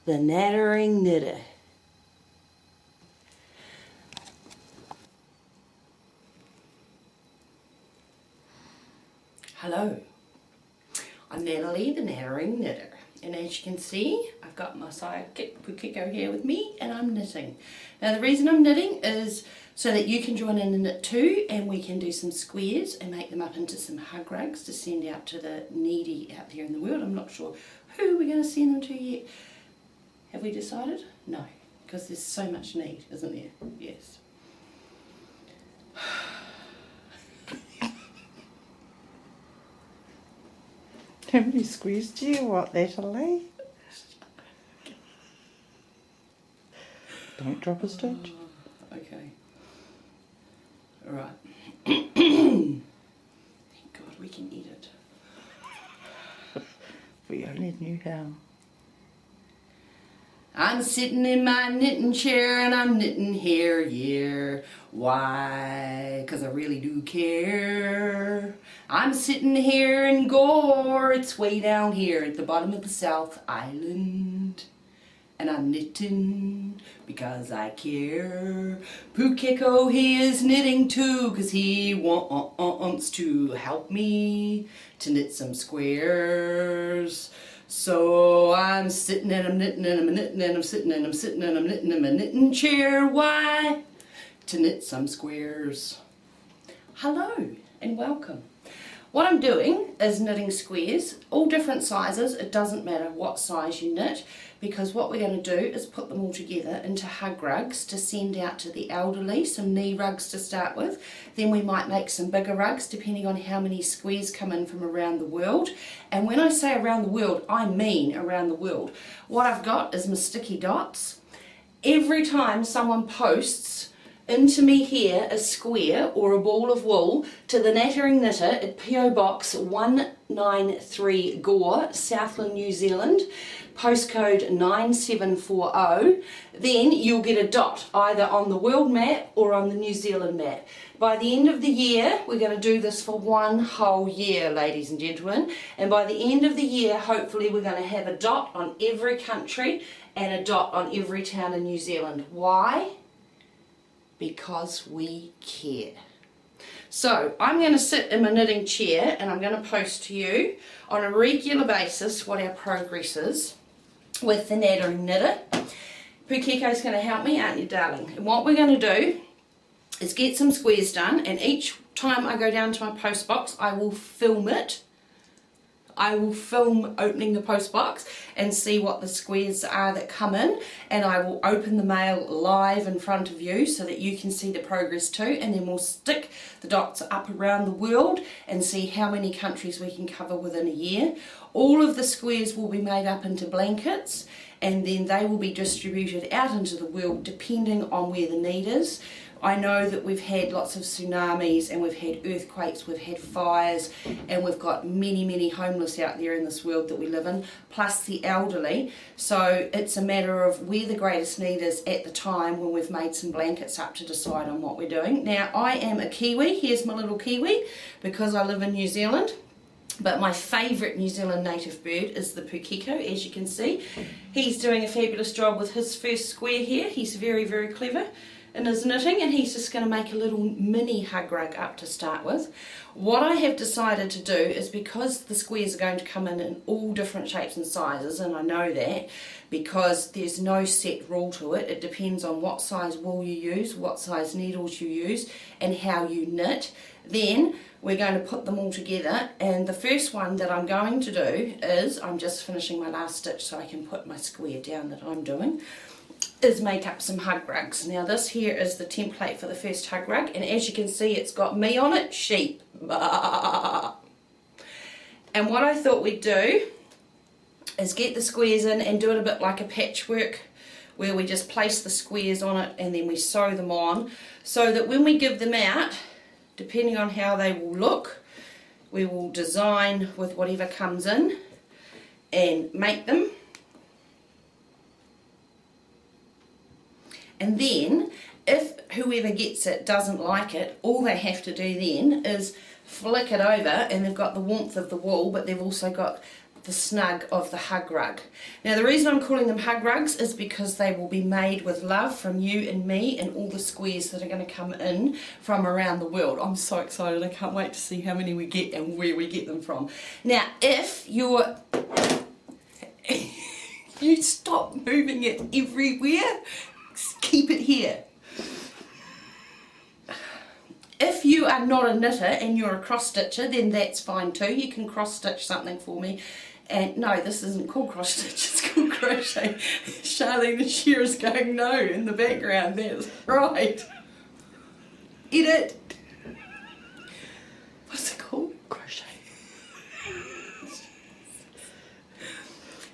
the nattering knitter. Hello, I'm Natalie, the nattering knitter, and as you can see, I've got my sidekick Pukiko here with me, and I'm knitting. Now the reason I'm knitting is so that you can join in and knit too, and we can do some squares and make them up into some hug rugs to send out to the needy out there in the world. I'm not sure who we're going to send them to yet. Have we decided? No, because there's so much need, isn't there? Yes. How many squares do you want, Natalie? Don't drop a stitch. Okay. Alright. Thank God we can edit. We only knew how. I'm sitting in my knitting chair and I'm knitting here, yeah. Why? 'Cause I really do care. I'm sitting here in Gore, it's way down here at the bottom of the South Island. And I'm knitting because I care. Pukiko, he is knitting too, 'cause he wants to help me to knit some squares. So I'm sitting and I'm knitting and I'm knitting and I'm sitting and I'm sitting and I'm knitting in my knitting chair. Why? To knit some squares. Hello and welcome. What I'm doing is knitting squares, all different sizes. It doesn't matter what size you knit, because what we're going to do is put them all together into hug rugs to send out to the elderly, some knee rugs to start with. Then we might make some bigger rugs depending on how many squares come in from around the world. And when I say around the world, I mean around the world. What I've got is my sticky dots. Every time someone posts into me here a square or a ball of wool to the Nattering Knitter at PO Box 193 Gore, Southland, New Zealand, postcode 9740, then you'll get a dot either on the world map or on the New Zealand map. By the end of the year, we're going to do this for one whole year, ladies and gentlemen, and by the end of the year, hopefully we're going to have a dot on every country and a dot on every town in New Zealand. Why? Because we care. So I'm going to sit in my knitting chair and I'm going to post to you on a regular basis what our progress is with the Nattering Knitter. Pukiko's going to help me, aren't you, darling? And what we're going to do is get some squares done, and each time I go down to my post box I will film it. I will film opening the post box and see what the squares are that come in, and I will open the mail live in front of you so that you can see the progress too, and then we'll stick the dots up around the world and see how many countries we can cover within a year. All of the squares will be made up into blankets, and then they will be distributed out into the world depending on where the need is. I know that we've had lots of tsunamis and we've had earthquakes, we've had fires, and we've got many, many homeless out there in this world that we live in, plus the elderly. So it's a matter of where the greatest need is at the time when we've made some blankets up to decide on what we're doing. Now, I am a Kiwi. Here's my little Kiwi because I live in New Zealand. But my favourite New Zealand native bird is the Pukiko, as you can see. He's doing a fabulous job with his first square here. He's very, very clever in his knitting, and he's just going to make a little mini hug rug up to start with. What I have decided to do is, because the squares are going to come in all different shapes and sizes, and I know that because there's no set rule to it. It depends on what size wool you use, what size needles you use, and how you knit. Then we're going to put them all together, and the first one that I'm going to do is, I'm just finishing my last stitch so I can put my square down that I'm doing, is make up some hug rugs. Now this here is the template for the first hug rug, and as you can see it's got me on it, sheep. Bah. And what I thought we'd do is get the squares in and do it a bit like a patchwork, where we just place the squares on it and then we sew them on, so that when we give them out, depending on how they will look, we will design with whatever comes in and make them. And then, if whoever gets it doesn't like it, all they have to do then is flick it over, and they've got the warmth of the wool, but they've also got the snug of the hug rug. Now the reason I'm calling them hug rugs is because they will be made with love from you and me and all the squares that are going to come in from around the world. I'm so excited, I can't wait to see how many we get and where we get them from. Now if you're you stop moving it everywhere, keep it here. If you are not a knitter and you're a cross stitcher, then that's fine too. You can cross stitch something for me. And no, this isn't called cross stitch, it's called crochet. Charlene and Shira's going no in the background, that's right. Edit. What's it called? Crochet.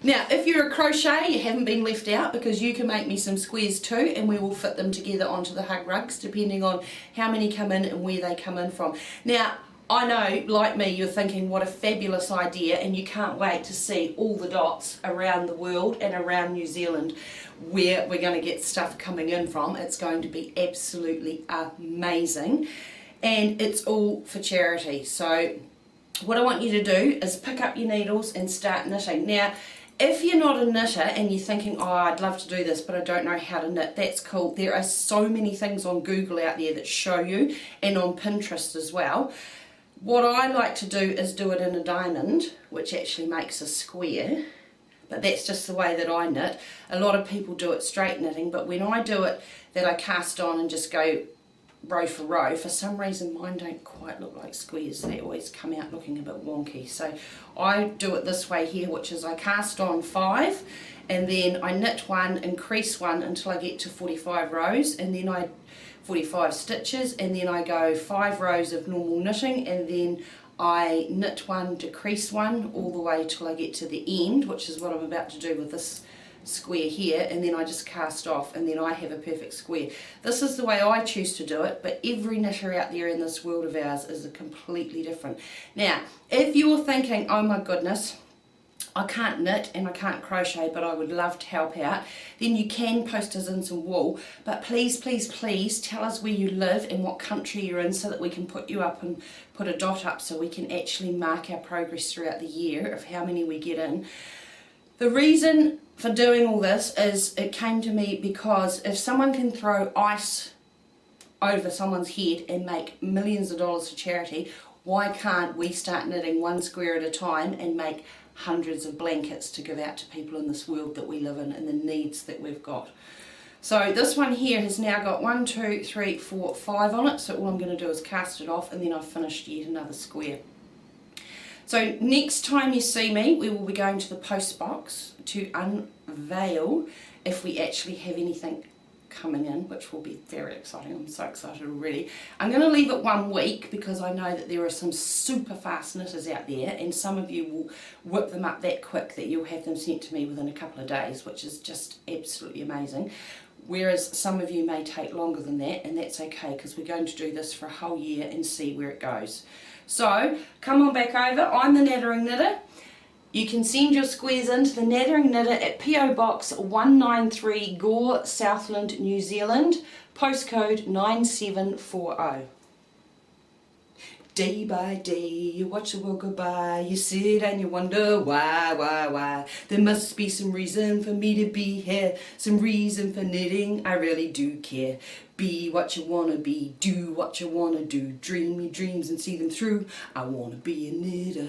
Now, if you're a crochet, you haven't been left out because you can make me some squares too and we will fit them together onto the hug rugs depending on how many come in and where they come in from. Now, I know, like me, you're thinking what a fabulous idea and you can't wait to see all the dots around the world and around New Zealand where we're going to get stuff coming in from. It's going to be absolutely amazing and it's all for charity. So what I want you to do is pick up your needles and start knitting. Now, if you're not a knitter and you're thinking, oh, I'd love to do this, but I don't know how to knit, that's cool. There are so many things on Google out there that show you, and on Pinterest as well. What I like to do is do it in a diamond, which actually makes a square, but that's just the way that I knit. A lot of people do it straight knitting, but when I do it that I cast on and just go row for row, for some reason mine don't quite look like squares, they always come out looking a bit wonky. So I do it this way here, which is I cast on 5 and then I knit 1, increase 1 until I get to 45 rows and then I 45 stitches and then I go 5 rows of normal knitting and then I knit 1, decrease 1 all the way till I get to the end, which is what I'm about to do with this square here, and then I just cast off and then I have a perfect square. This is the way I choose to do it, but every knitter out there in this world of ours is a completely different. Now if you're thinking, oh my goodness, I can't knit and I can't crochet but I would love to help out, then you can post us in some wool, but please please please tell us where you live and what country you're in so that we can put you up and put a dot up so we can actually mark our progress throughout the year of how many we get in. The reason for doing all this is it came to me because if someone can throw ice over someone's head and make millions of dollars for charity, why can't we start knitting 1 square at a time and make hundreds of blankets to give out to people in this world that we live in and the needs that we've got. So this one here has now got 1, 2, 3, 4, 5 on it, so all I'm going to do is cast it off and then I've finished yet another square. So next time you see me, we will be going to the post box to unveil if we actually have anything coming in, which will be very exciting. I'm so excited already. I'm going to leave it 1 week because I know that there are some super fast knitters out there and some of you will whip them up that quick that you'll have them sent to me within a couple of days, which is just absolutely amazing. Whereas some of you may take longer than that, and that's okay because we're going to do this for a whole year and see where it goes. So come on back over. I'm the Nattering Knitter. You can send your squares into the Nattering Knitter at PO Box 193 Gore, Southland, New Zealand, postcode 9740. Day by day you watch the world go by, you sit and you wonder why. There must be some reason for me to be here, some reason for knitting, I really do care. Be what you wanna be, do what you wanna do, dream your dreams and see them through. I wanna be a knitter,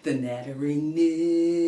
the Nattering Knitter.